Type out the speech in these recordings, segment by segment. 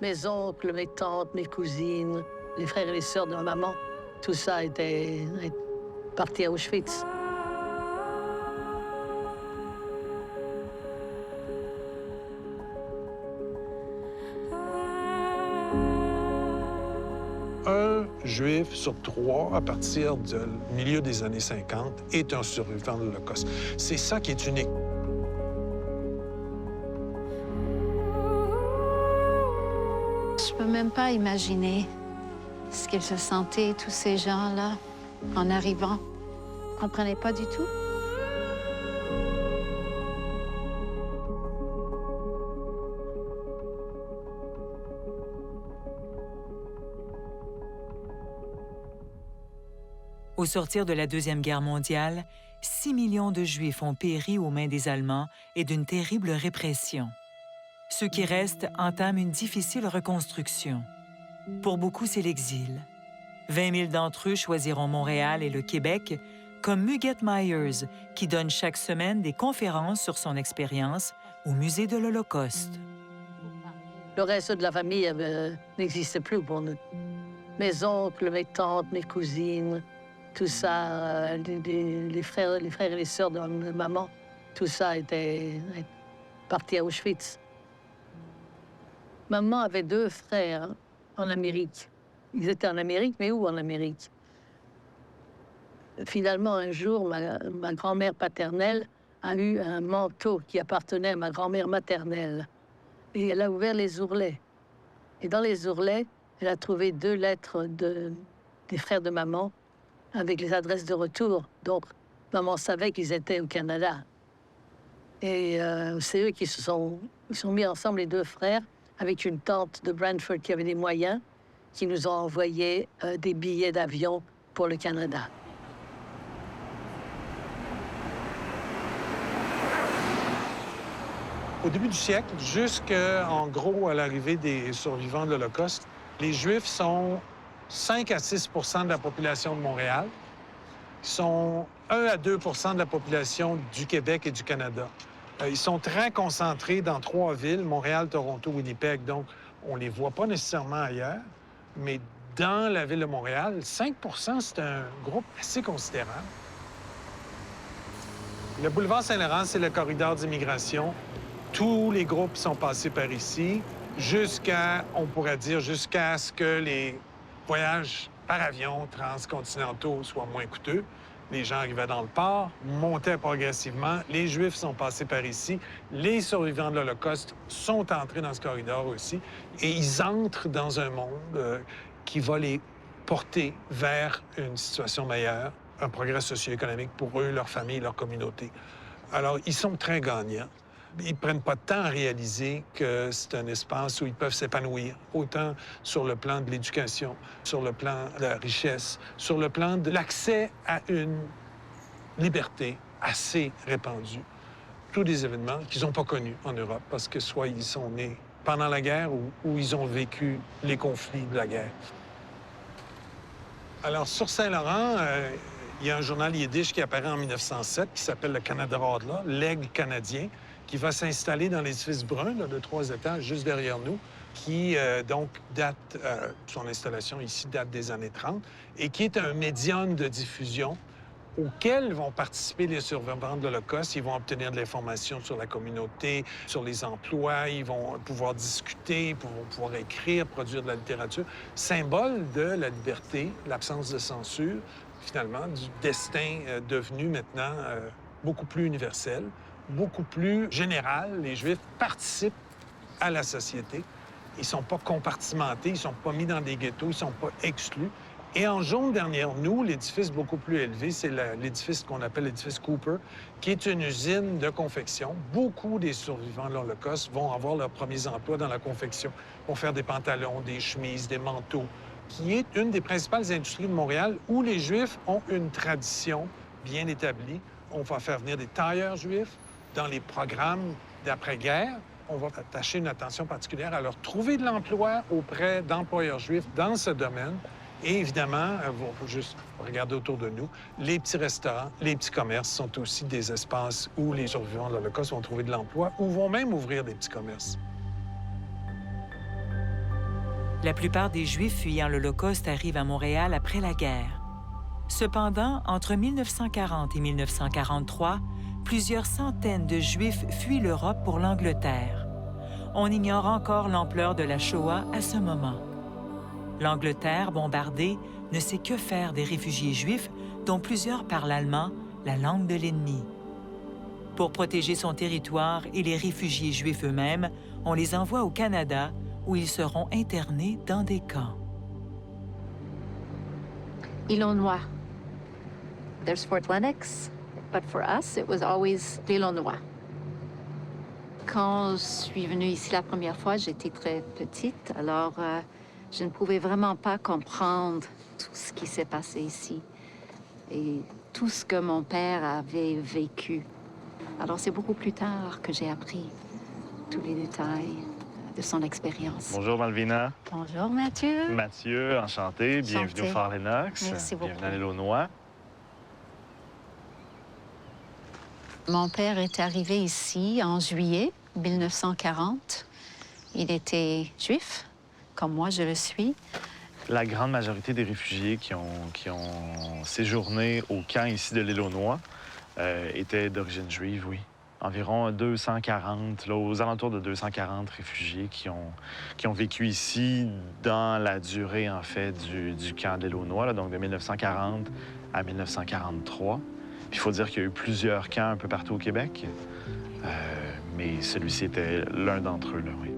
Mes oncles, mes tantes, mes cousines, les frères et les sœurs de ma maman, tout ça était parti à Auschwitz. Un Juif sur 3, à partir du milieu des années 50, est un survivant de l'Holocauste. C'est ça qui est unique. Je peux même pas imaginer ce qu'ils se sentaient, tous ces gens-là, en arrivant. Ils comprenaient pas du tout. Au sortir de la Deuxième Guerre mondiale, 6 millions de Juifs ont péri aux mains des Allemands et d'une terrible répression. Ceux qui restent entament une difficile reconstruction. Pour beaucoup, c'est l'exil. 20 000 d'entre eux choisiront Montréal et le Québec, comme Muguette Myers, qui donne chaque semaine des conférences sur son expérience au Musée de l'Holocauste. Le reste de la famille n'existait plus pour nous. Mes oncles, mes tantes, mes cousines, tout ça, les frères et les sœurs de maman, tout ça était parti à Auschwitz. Maman avait 2 frères en Amérique. Ils étaient en Amérique, mais où en Amérique? Finalement, un jour, ma grand-mère paternelle a eu un manteau qui appartenait à ma grand-mère maternelle. Et elle a ouvert les ourlets. Et dans les ourlets, elle a trouvé 2 lettres des frères de maman avec les adresses de retour. Donc, maman savait qu'ils étaient au Canada. Et c'est eux qui se sont mis ensemble, les 2 frères, avec une tante de Brantford qui avait des moyens, qui nous ont envoyé des billets d'avion pour le Canada. Au début du siècle, jusqu'en gros à l'arrivée des survivants de l'Holocauste, les Juifs sont 5 à 6 de la population de Montréal, sont 1 à 2 de la population du Québec et du Canada. Ils sont très concentrés dans 3 villes, Montréal, Toronto, Winnipeg, donc on ne les voit pas nécessairement ailleurs, mais dans la ville de Montréal, 5 c'est un groupe assez considérable. Le boulevard Saint-Laurent, c'est le corridor d'immigration. Tous les groupes sont passés par ici, on pourrait dire, jusqu'à ce que les voyages par avion transcontinentaux soient moins coûteux. Les gens arrivaient dans le port, montaient progressivement. Les Juifs sont passés par ici. Les survivants de l'Holocauste sont entrés dans ce corridor aussi. Et ils entrent dans un monde qui va les porter vers une situation meilleure, un progrès socio-économique pour eux, leur famille, leur communauté. Alors, ils sont très gagnants. Ils ne prennent pas de temps à réaliser que c'est un espace où ils peuvent s'épanouir, autant sur le plan de l'éducation, sur le plan de la richesse, sur le plan de l'accès à une liberté assez répandue. Tous des événements qu'ils n'ont pas connus en Europe, parce que soit ils sont nés pendant la guerre ou ils ont vécu les conflits de la guerre. Alors, sur Saint-Laurent, il y a un journal yiddish qui apparaît en 1907 qui s'appelle le Canada Radla, l'Aigle canadien, qui va s'installer dans l'édifice brun là, de 3 étages juste derrière nous, qui donc date, son installation ici date des années 30, et qui est un médium de diffusion auquel vont participer les survivants de l'Holocauste. Ils vont obtenir de l'information sur la communauté, sur les emplois, ils vont pouvoir discuter, ils vont pouvoir écrire, produire de la littérature. Symbole de la liberté, l'absence de censure, finalement, du destin devenu maintenant beaucoup plus universel, beaucoup plus général. Les Juifs participent à la société. Ils ne sont pas compartimentés, ils ne sont pas mis dans des ghettos, ils ne sont pas exclus. Et en jaune derrière nous, l'édifice beaucoup plus élevé, c'est l'édifice qu'on appelle l'édifice Cooper, qui est une usine de confection. Beaucoup des survivants de l'Holocauste vont avoir leurs premiers emplois dans la confection. Ils vont faire des pantalons, des chemises, des manteaux, qui est une des principales industries de Montréal où les Juifs ont une tradition bien établie. On va faire venir des tailleurs juifs dans les programmes d'après-guerre. On va attacher une attention particulière à leur trouver de l'emploi auprès d'employeurs juifs dans ce domaine. Et évidemment, on va juste regarder autour de nous, les petits restaurants, les petits commerces sont aussi des espaces où les survivants de l'Holocauste vont trouver de l'emploi ou vont même ouvrir des petits commerces. La plupart des Juifs fuyant l'Holocauste arrivent à Montréal après la guerre. Cependant, entre 1940 et 1943, plusieurs centaines de Juifs fuient l'Europe pour l'Angleterre. On ignore encore l'ampleur de la Shoah à ce moment. L'Angleterre, bombardée, ne sait que faire des réfugiés juifs, dont plusieurs parlent allemand, la langue de l'ennemi. Pour protéger son territoire et les réfugiés juifs eux-mêmes, on les envoie au Canada, où ils seront internés dans des camps. Illinois. There's Fort Lennox, but for us, it was always l'Illinois. Quand je suis venue ici la première fois, j'étais très petite, alors je ne pouvais vraiment pas comprendre tout ce qui s'est passé ici et tout ce que mon père avait vécu. Alors c'est beaucoup plus tard que j'ai appris tous les détails de son expérience. Bonjour Malvina. Bonjour Mathieu. Mathieu, enchanté. Bienvenue au Fort Lennox. Merci beaucoup. Bienvenue à l'Illinois. Mon père est arrivé ici en juillet 1940. Il était juif, comme moi je le suis. La grande majorité des réfugiés qui ont séjourné au camp ici de l'Illinois étaient d'origine juive, oui. Environ 240, là, aux alentours de 240 réfugiés qui ont vécu ici dans la durée, en fait, du camp de l'Illinois, donc de 1940 à 1943. Puis il faut dire qu'il y a eu plusieurs camps un peu partout au Québec, mais celui-ci était l'un d'entre eux, là, oui.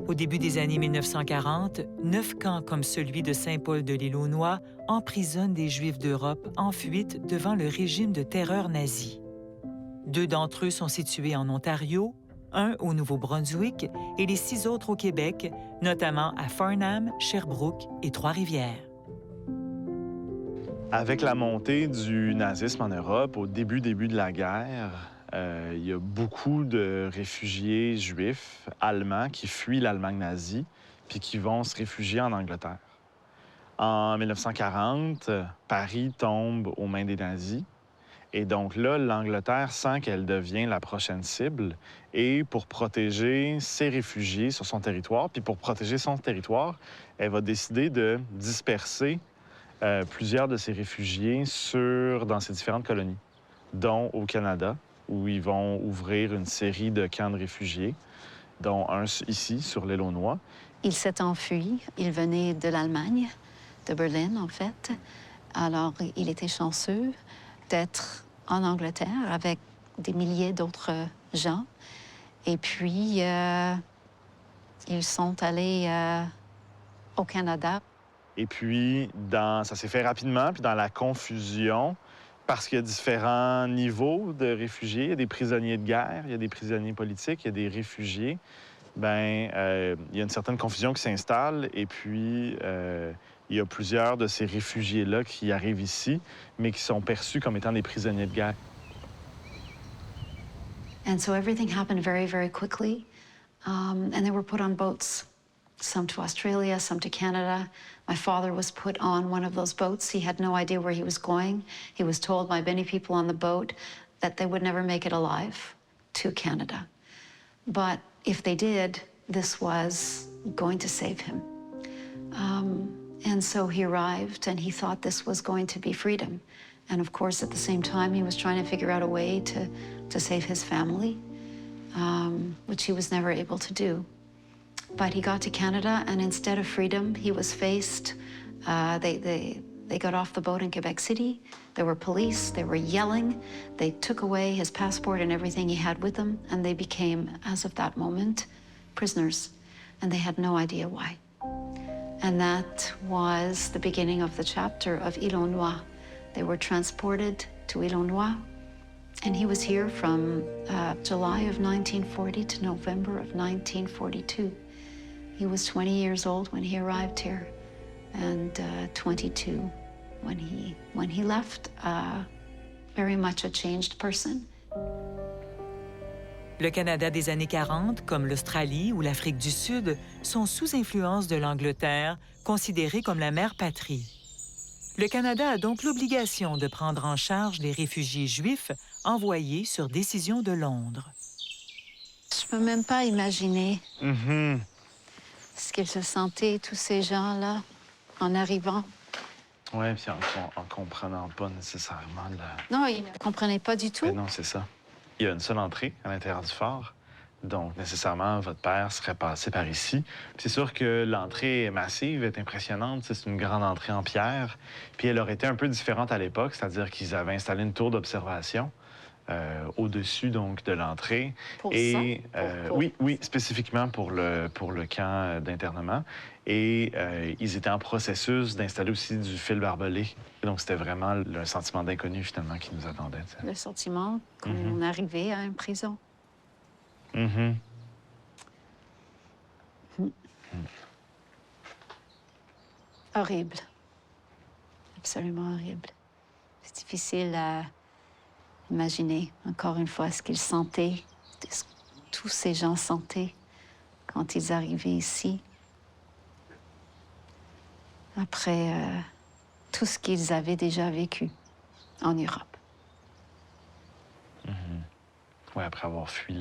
Au début des années 1940, 9 camps comme celui de Saint-Paul de l'Illinois emprisonnent des Juifs d'Europe en fuite devant le régime de terreur nazi. 2 d'entre eux sont situés en Ontario, un au Nouveau-Brunswick et les 6 autres au Québec, notamment à Farnham, Sherbrooke et Trois-Rivières. Avec la montée du nazisme en Europe, au début de la guerre, il y a beaucoup de réfugiés juifs allemands qui fuient l'Allemagne nazie puis qui vont se réfugier en Angleterre. En 1940, Paris tombe aux mains des nazis. Et donc là, l'Angleterre sent qu'elle devient la prochaine cible. Et pour protéger ses réfugiés sur son territoire, puis pour protéger son territoire, elle va décider de disperser plusieurs de ces réfugiés dans ces différentes colonies, dont au Canada, où ils vont ouvrir une série de camps de réfugiés, dont un ici, sur l'Illinois. Il s'est enfui. Il venait de l'Allemagne, de Berlin, en fait. Alors, il était chanceux d'être en Angleterre avec des milliers d'autres gens. Et puis, ils sont allés au Canada. Et puis, ça s'est fait rapidement, puis dans la confusion, parce qu'il y a différents niveaux de réfugiés. Il y a des prisonniers de guerre, il y a des prisonniers politiques, il y a des réfugiés. Il y a une certaine confusion qui s'installe. Et puis, il y a plusieurs de ces réfugiés-là qui arrivent ici, mais qui sont perçus comme étant des prisonniers de guerre. And so everything happened very, very quickly. And they were put on boats, some to Australia, some to Canada. My father was put on one of those boats. He had no idea where he was going. He was told by many people on the boat that they would never make it alive to Canada. But if they did, this was going to save him. And so he arrived, and he thought this was going to be freedom. And of course, at the same time, he was trying to figure out a way to save his family, which he was never able to do. But he got to Canada, and instead of freedom, he was faced. They got off the boat in Quebec City. There were police. They were yelling. They took away his passport and everything he had with him, and they became, as of that moment, prisoners. And they had no idea why. And that was the beginning of the chapter of Illinois. They were transported to Illinois, and he was here from July of 1940 to November of 1942. He was 20 years old when he arrived here, and 22 when he left. Very much a changed person. Le Canada des années 40, comme l'Australie ou l'Afrique du Sud, sont sous influence de l'Angleterre, considérés comme la mère patrie. Le Canada a donc l'obligation de prendre en charge les réfugiés juifs envoyés sur décision de Londres. Je peux même pas imaginer ce qu'ils se sentaient, tous ces gens-là, en arrivant. Oui, puis en comprenant pas nécessairement la... Non, ils ne comprenaient pas du tout. Ben non, c'est ça. Il y a une seule entrée à l'intérieur du fort. Donc, nécessairement, votre père serait passé par ici. Puis c'est sûr que l'entrée est massive, est impressionnante. C'est une grande entrée en pierre. Puis elle aurait été un peu différente à l'époque, c'est-à-dire qu'ils avaient installé une tour d'observation au-dessus donc de l'entrée. Pour Et ça? oui, spécifiquement pour le camp d'internement. Et ils étaient en processus d'installer aussi du fil barbelé. Donc c'était vraiment le sentiment d'inconnu finalement qui nous attendait. T'sais. Le sentiment qu'on arrivait à une prison. Mm-hmm. Horrible. Absolument horrible. C'est difficile à imaginer, encore une fois, ce qu'ils sentaient, ce que tous ces gens sentaient quand ils arrivaient ici. Après tout ce qu'ils avaient déjà vécu en Europe. Oui, après avoir fui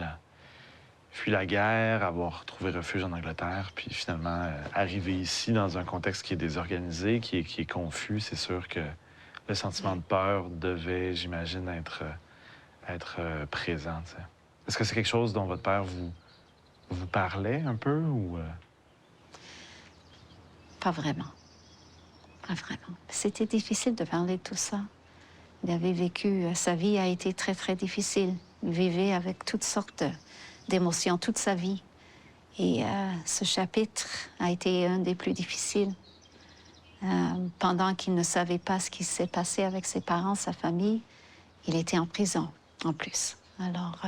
la guerre, avoir trouvé refuge en Angleterre, puis finalement arriver ici dans un contexte qui est désorganisé, qui est confus, c'est sûr que le sentiment de peur devait, j'imagine, être présent. T'sais. Est-ce que c'est quelque chose dont votre père vous parlait un peu ou... Pas vraiment. Pas vraiment. C'était difficile de parler de tout ça. Il avait vécu, sa vie a été très, très difficile. Il vivait avec toutes sortes d'émotions toute sa vie. Et ce chapitre a été un des plus difficiles. Pendant qu'il ne savait pas ce qui s'est passé avec ses parents, sa famille, il était en prison, en plus. Alors,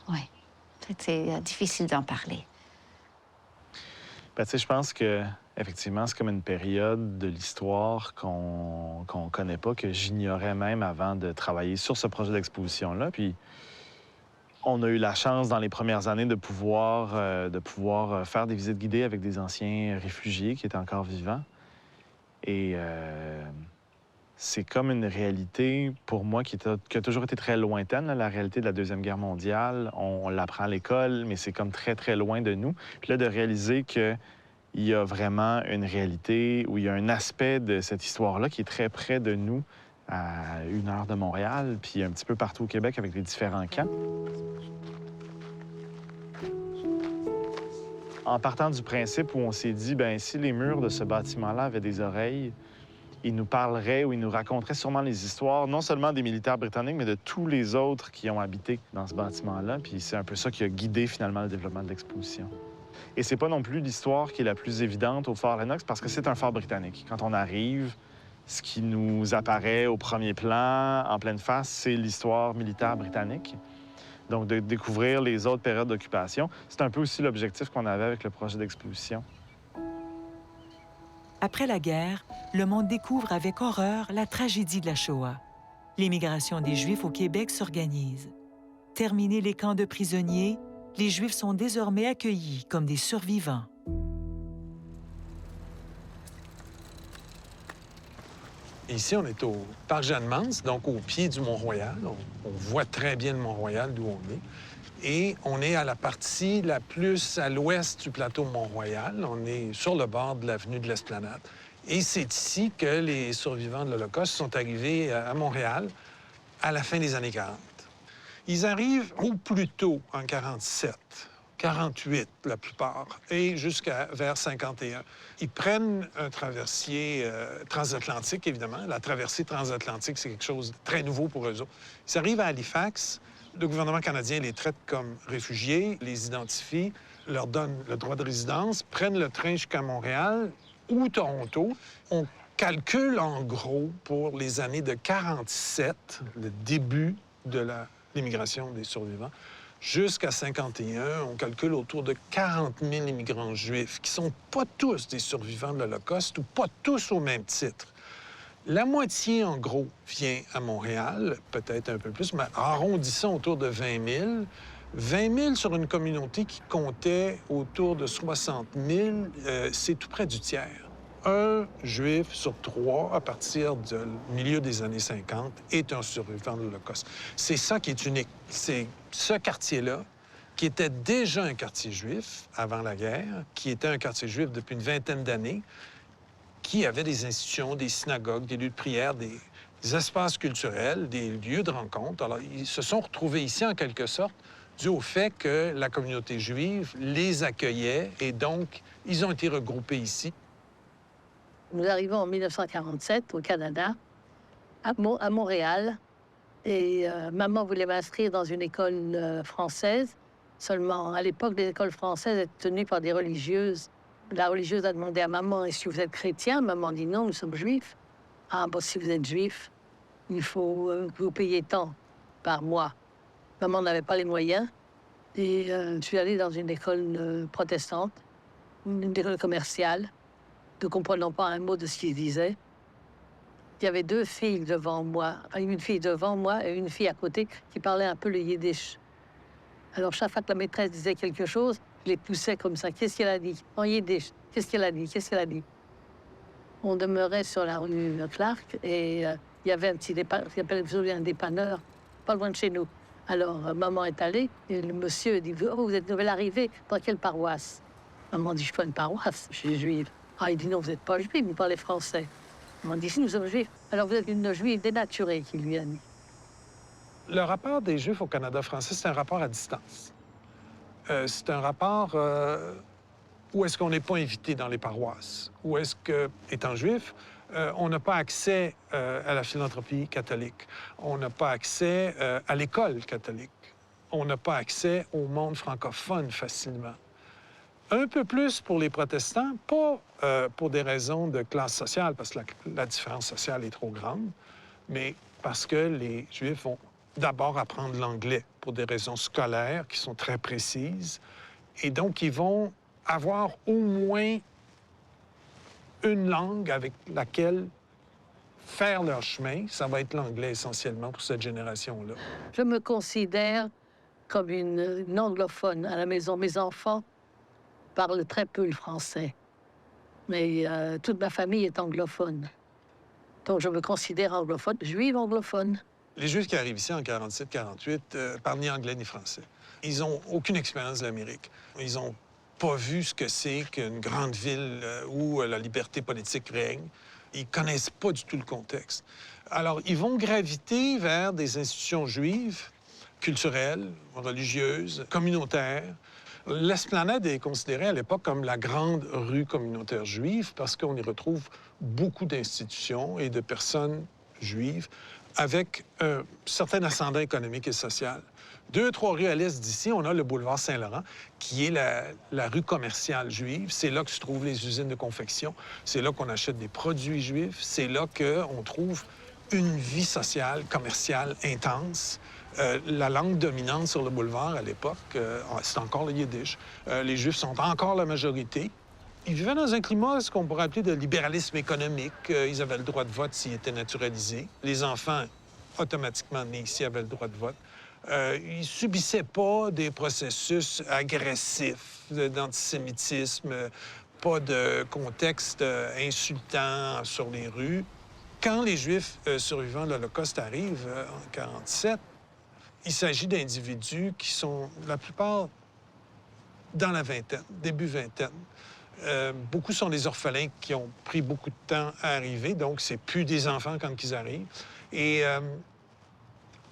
oui, c'était difficile d'en parler. Ben, tu sais, je pense que effectivement, c'est comme une période de l'histoire qu'on connaît pas, que j'ignorais même avant de travailler sur ce projet d'exposition-là. Puis, on a eu la chance dans les premières années de pouvoir faire des visites guidées avec des anciens réfugiés qui étaient encore vivants. Et c'est comme une réalité, pour moi, qui a toujours été très lointaine, là, la réalité de la Deuxième Guerre mondiale. On l'apprend à l'école, mais c'est comme très, très loin de nous. Puis là, de réaliser qu'il y a vraiment une réalité où il y a un aspect de cette histoire-là qui est très près de nous, à 1 heure de Montréal, puis un petit peu partout au Québec avec les différents camps. En partant du principe où on s'est dit, ben si les murs de ce bâtiment-là avaient des oreilles, ils nous parleraient ou ils nous raconteraient sûrement les histoires, non seulement des militaires britanniques, mais de tous les autres qui ont habité dans ce bâtiment-là. Puis c'est un peu ça qui a guidé finalement le développement de l'exposition. Et c'est pas non plus l'histoire qui est la plus évidente au Fort Lennox parce que c'est un fort britannique. Quand on arrive, ce qui nous apparaît au premier plan, en pleine face, c'est l'histoire militaire britannique. Donc, de découvrir les autres périodes d'occupation, c'est un peu aussi l'objectif qu'on avait avec le projet d'exposition. Après la guerre, le monde découvre avec horreur la tragédie de la Shoah. L'émigration des Juifs au Québec s'organise. Terminés les camps de prisonniers, les Juifs sont désormais accueillis comme des survivants. Ici, on est au parc Jeanne-Mance, donc au pied du Mont-Royal. On voit très bien le Mont-Royal d'où on est. Et on est à la partie la plus à l'ouest du plateau Mont-Royal. On est sur le bord de l'avenue de l'Esplanade. Et c'est ici que les survivants de l'Holocauste sont arrivés à Montréal à la fin des années 40. Ils arrivent au plus tôt en 47, 48 la plupart, et jusqu'à vers 51. Ils prennent un traversier transatlantique, évidemment. La traversée transatlantique, c'est quelque chose de très nouveau pour eux autres. Ils arrivent à Halifax. Le gouvernement canadien les traite comme réfugiés, les identifie, leur donne le droit de résidence, prennent le train jusqu'à Montréal ou Toronto. On calcule en gros pour les années de 47, le début de l'immigration des survivants, jusqu'à 51, on calcule autour de 40 000 immigrants juifs qui sont pas tous des survivants de l'Holocauste ou pas tous au même titre. La moitié, en gros, vient à Montréal, peut-être un peu plus, mais arrondissons autour de 20 000. 20 000 sur une communauté qui comptait autour de 60 000, c'est tout près du tiers. Un Juif sur 3, à partir du milieu des années 50, est un survivant de l'Holocauste. C'est ça qui est unique. C'est ce quartier-là qui était déjà un quartier juif avant la guerre, qui était un quartier juif depuis une vingtaine d'années, qui avait des institutions, des synagogues, des lieux de prière, des espaces culturels, des lieux de rencontre. Alors, ils se sont retrouvés ici, en quelque sorte, dû au fait que la communauté juive les accueillait et donc, ils ont été regroupés ici. Nous arrivons en 1947 au Canada, à Montréal, et maman voulait m'inscrire dans une école française. Seulement, à l'époque, les écoles françaises étaient tenues par des religieuses. La religieuse a demandé à maman, est-ce que vous êtes chrétien? Maman dit non, nous sommes juifs. Ah, bon, si vous êtes juif, il faut que vous payiez tant par mois. Maman n'avait pas les moyens. Et je suis allée dans une école protestante, une école commerciale, ne comprenant pas un mot de ce qu'ils disaient. Il y avait deux filles devant moi, une fille devant moi et une fille à côté qui parlait un peu le yiddish. Alors, chaque fois que la maîtresse disait quelque chose, je les poussais comme ça. Qu'est-ce qu'elle a dit? En yiddish. Qu'est-ce qu'elle a dit? Qu'est-ce qu'elle a dit? On demeurait sur la rue Clark et il y avait un petit un dépanneur, pas loin de chez nous. Alors, maman est allée et le monsieur dit, oh, vous êtes nouvelle arrivée, dans quelle paroisse? Maman dit, je suis pas une paroisse, je suis juive. Ah, il dit, non, vous n'êtes pas juive, vous parlez français. Maman dit, si, nous sommes juifs. Alors, vous êtes une juive dénaturée, qui lui a dit. Le rapport des Juifs au Canada français, c'est un rapport à distance. C'est un rapport où est-ce qu'on n'est pas invité dans les paroisses, où est-ce que, étant juif, on n'a pas accès à la philanthropie catholique, on n'a pas accès à l'école catholique, on n'a pas accès au monde francophone facilement. Un peu plus pour les protestants, pas pour des raisons de classe sociale, parce que la différence sociale est trop grande, mais parce que les Juifs vont d'abord apprendre l'anglais pour des raisons scolaires qui sont très précises. Et donc, ils vont avoir au moins une langue avec laquelle faire leur chemin. Ça va être l'anglais essentiellement pour cette génération-là. Je me considère comme une anglophone à la maison. Mes enfants parlent très peu le français, mais toute ma famille est anglophone. Donc, je me considère anglophone, juive anglophone. Les Juifs qui arrivent ici en 47-48 parlent ni anglais ni français. Ils n'ont aucune expérience de l'Amérique. Ils n'ont pas vu ce que c'est qu'une grande ville où la liberté politique règne. Ils connaissent pas du tout le contexte. Alors, ils vont graviter vers des institutions juives, culturelles, religieuses, communautaires. L'Esplanade est considérée à l'époque comme la grande rue communautaire juive parce qu'on y retrouve beaucoup d'institutions et de personnes juives avec un certain ascendant économique et social. 2-3 rues à l'est d'ici, on a le boulevard Saint-Laurent, qui est la rue commerciale juive. C'est là que se trouvent les usines de confection. C'est là qu'on achète des produits juifs. C'est là qu'on trouve une vie sociale, commerciale intense. La langue dominante sur le boulevard à l'époque, c'est encore le yiddish. Les Juifs sont encore la majorité. Ils vivaient dans un climat, ce qu'on pourrait appeler de libéralisme économique. Ils avaient le droit de vote s'ils étaient naturalisés. Les enfants, automatiquement nés ici, avaient le droit de vote. Ils subissaient pas des processus agressifs d'antisémitisme, pas de contexte insultant sur les rues. Quand les Juifs survivants de l'Holocauste arrivent en 1947, il s'agit d'individus qui sont, la plupart, dans la vingtaine, début vingtaine. Beaucoup sont des orphelins qui ont pris beaucoup de temps à arriver, donc c'est plus des enfants quand ils arrivent. Et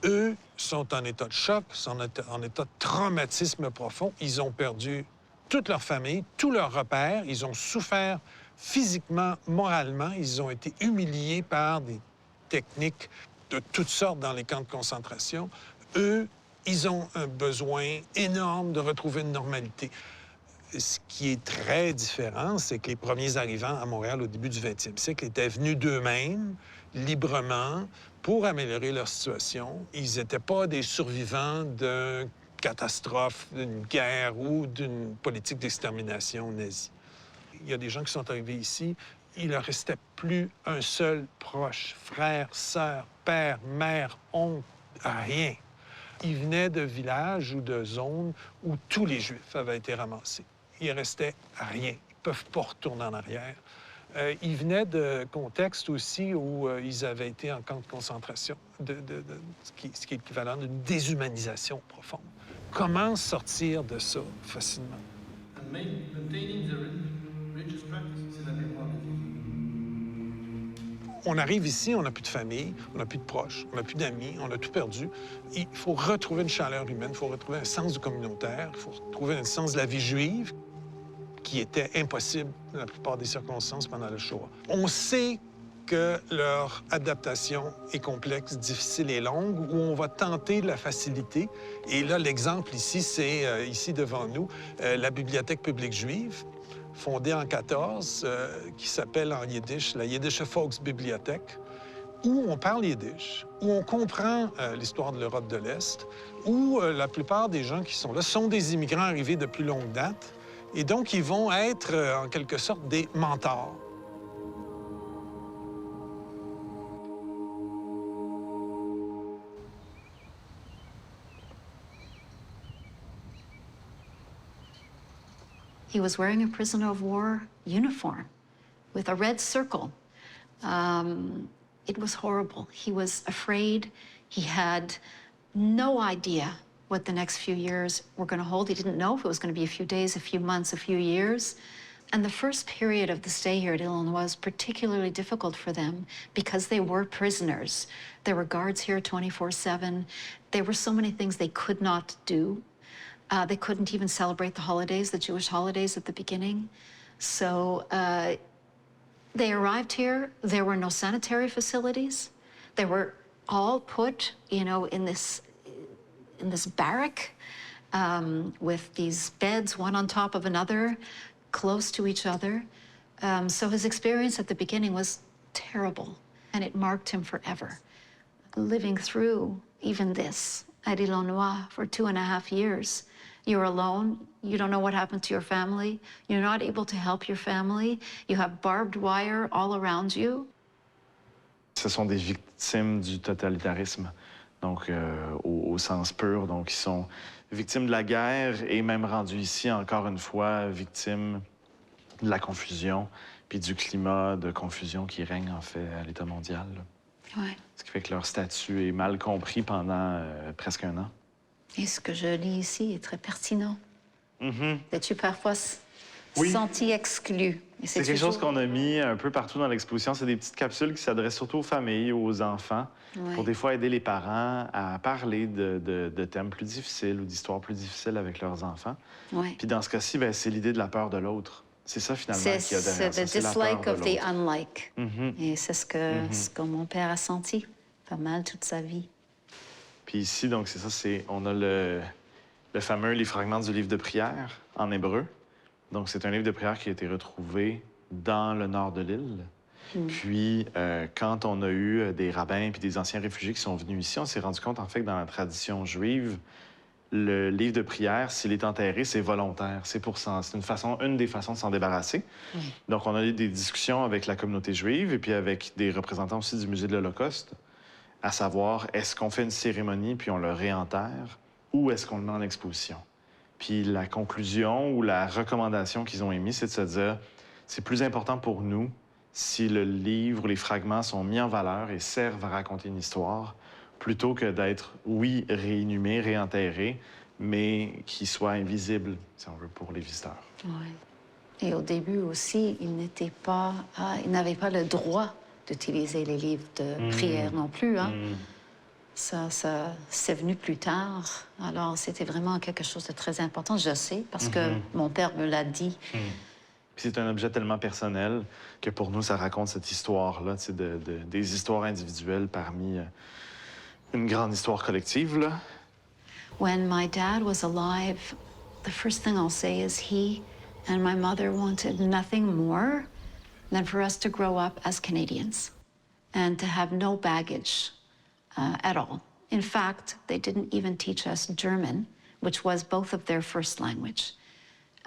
eux sont en état de choc, sont en état de traumatisme profond. Ils ont perdu toute leur famille, tous leurs repères. Ils ont souffert physiquement, moralement. Ils ont été humiliés par des techniques de toutes sortes dans les camps de concentration. Eux, ils ont un besoin énorme de retrouver une normalité. Ce qui est très différent, c'est que les premiers arrivants à Montréal au début du 20e siècle étaient venus d'eux-mêmes, librement, pour améliorer leur situation. Ils n'étaient pas des survivants d'une catastrophe, d'une guerre ou d'une politique d'extermination nazie. Il y a des gens qui sont arrivés ici, il ne leur restait plus un seul proche, frère, sœur, père, mère, oncle, rien. Ils venaient de villages ou de zones où tous les Juifs avaient été ramassés. Il restait rien. Ils ne peuvent pas retourner en arrière. Ils venaient de contextes aussi où ils avaient été en camp de concentration, ce qui est équivalent d'une déshumanisation profonde. Comment sortir de ça facilement? And maintaining the religious practice, c'est la mémoire de Jésus. On arrive ici, on n'a plus de famille, on n'a plus de proches, on n'a plus d'amis, on a tout perdu. Il faut retrouver une chaleur humaine, il faut retrouver un sens du communautaire, il faut retrouver un sens de la vie juive qui était impossible dans la plupart des circonstances pendant le Shoah. On sait que leur adaptation est complexe, difficile et longue, où on va tenter de la faciliter. Et là, l'exemple ici, c'est ici devant nous, la Bibliothèque publique juive, fondée en 14, qui s'appelle en yiddish la Yiddish Volksbibliothek, où on parle yiddish, où on comprend l'histoire de l'Europe de l'Est, où la plupart des gens qui sont là sont des immigrants arrivés de plus longue date, et donc ils vont être en quelque sorte des mentors. He was wearing a prisoner of war uniform with a red circle. It was horrible. He was afraid. He had no idea what the next few years were going to hold. He didn't know if it was going to be a few days, a few months, a few years. And the first period of the stay here at Illinois was particularly difficult for them because they were prisoners. There were guards here 24/7. There were so many things they could not do. They couldn't even celebrate the holidays, the Jewish holidays at the beginning. So they arrived here. There were no sanitary facilities. They were all put, you know, in this barrack with these beds, one on top of another, close to each other. So his experience at the beginning was terrible, and it marked him forever. Living through even this at Illinois for 2.5 years, you're alone. You don't know what happened to your family. You're not able to help your family. You have barbed wire all around you. Ce sont des victimes du totalitarisme, donc au sens pur. Donc, ils sont victimes de la guerre et même rendus ici, encore une fois, victimes de la confusion puis du climat de confusion qui règne, en fait, à l'état mondial. Ouais. Ce qui fait que leur statut est mal compris pendant presque 1 an. Et ce que je lis ici est très pertinent. T'es-tu parfois Oui. senti exclu? Et C'est quelque chose qu'on a mis un peu partout dans l'exposition. C'est des petites capsules qui s'adressent surtout aux familles, aux enfants, pour des fois aider les parents à parler de thèmes plus difficiles ou d'histoires plus difficiles avec leurs enfants. Ouais. Puis dans ce cas-ci, ben, c'est l'idée de la peur de l'autre. C'est ça, finalement, qu'il y a derrière ça. C'est C'est the la peur dislike de of the l'autre. unlike. Et c'est ce que mon père a senti pas mal toute sa vie. Puis ici, donc, c'est ça, on a les fragments du livre de prière en hébreu. Donc, c'est un livre de prière qui a été retrouvé dans le nord de l'île. Puis, quand on a eu des rabbins puis des anciens réfugiés qui sont venus ici, on s'est rendu compte, en fait, que dans la tradition juive, le livre de prière, s'il est enterré, c'est volontaire. C'est une des façons de s'en débarrasser. Donc, on a eu des discussions avec la communauté juive et puis avec des représentants aussi du musée de l'Holocauste, à savoir, est-ce qu'on fait une cérémonie puis on le réenterre ou est-ce qu'on le met en exposition? Puis la conclusion ou la recommandation qu'ils ont émise, c'est de se dire, c'est plus important pour nous si le livre ou les fragments sont mis en valeur et servent à raconter une histoire, plutôt que d'être, oui, réinhumés, réenterrés, mais qu'ils soient invisibles, si on veut, pour les visiteurs. Ouais. Et au début aussi, ils n'avaient pas le droit d'utiliser les livres de prière non plus. Hein? Ça c'est venu plus tard. Alors, c'était vraiment quelque chose de très important, je sais, parce que mon père me l'a dit. Puis c'est un objet tellement personnel que pour nous, ça raconte cette histoire-là, des histoires individuelles parmi une grande histoire collective, là. When my dad was alive, the first thing I'll say is he and my mother wanted nothing more than for us to grow up as Canadians and to have no baggage at all. In fact, they didn't even teach us German, which was both of their first language.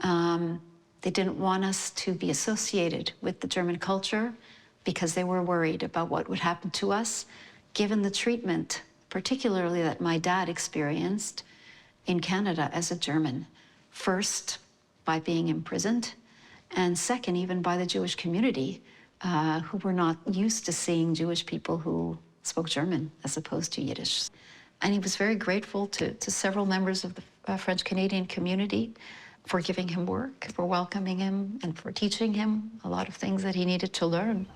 They didn't want us to be associated with the German culture because they were worried about what would happen to us, given the treatment, particularly that my dad experienced in Canada as a German. First, by being imprisoned, and second, even by the Jewish community, who were not used to seeing Jewish people who spoke German as opposed to Yiddish. And he was very grateful to several members of French-Canadian community for giving him work, for welcoming him, and for teaching him a lot of things that he needed to learn.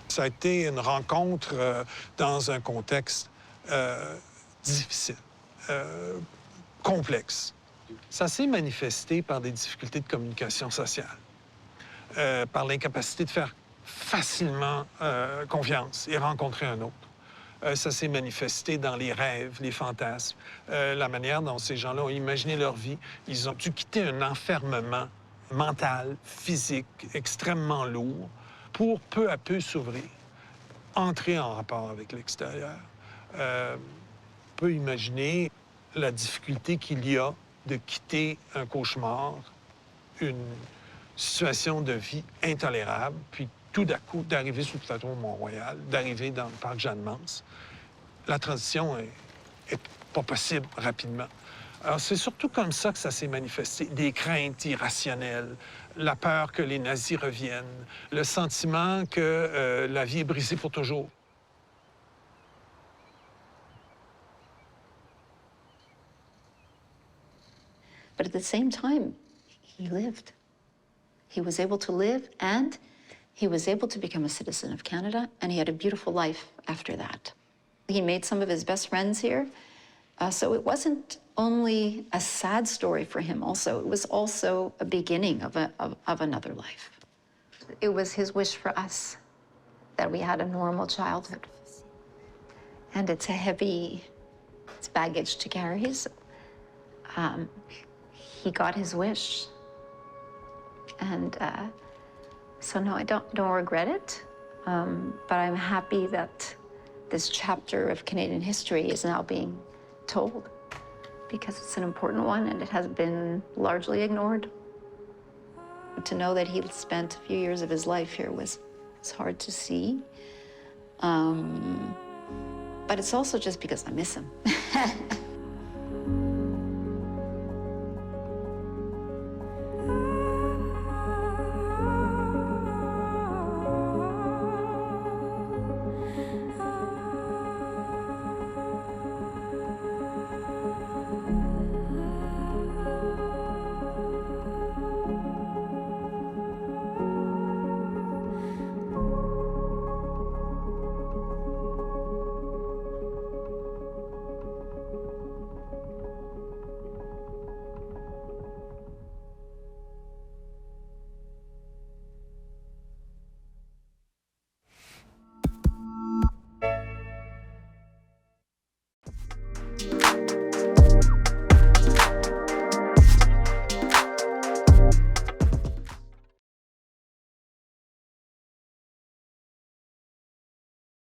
Ça a été une rencontre dans un contexte difficile, complexe. Ça s'est manifesté par des difficultés de communication sociale, par l'incapacité de faire facilement confiance et rencontrer un autre. Ça s'est manifesté dans les rêves, les fantasmes, la manière dont ces gens-là ont imaginé leur vie. Ils ont dû quitter un enfermement mental, physique, extrêmement lourd pour peu à peu s'ouvrir, entrer en rapport avec l'extérieur. On peut imaginer la difficulté qu'il y a de quitter un cauchemar, une situation de vie intolérable, puis tout d'un coup, d'arriver sur le plateau Mont-Royal, d'arriver dans le parc Jeanne-Mance. La transition est pas possible rapidement. Alors, c'est surtout comme ça que ça s'est manifesté. Des craintes irrationnelles, la peur que les nazis reviennent, le sentiment que la vie est brisée pour toujours. But at the same time, he lived. He was able to live, and he was able to become a citizen of Canada, and he had a beautiful life after that. He made some of his best friends here, so it wasn't only a sad story for him also, it was also a beginning of another life. It was his wish for us that we had a normal childhood. And it's a heavy, it's baggage to carry, so he got his wish. And so no, I don't regret it, but I'm happy that this chapter of Canadian history is now being told, because it's an important one and it has been largely ignored. To know that he spent a few years of his life here was hard to see. But it's also just because I miss him.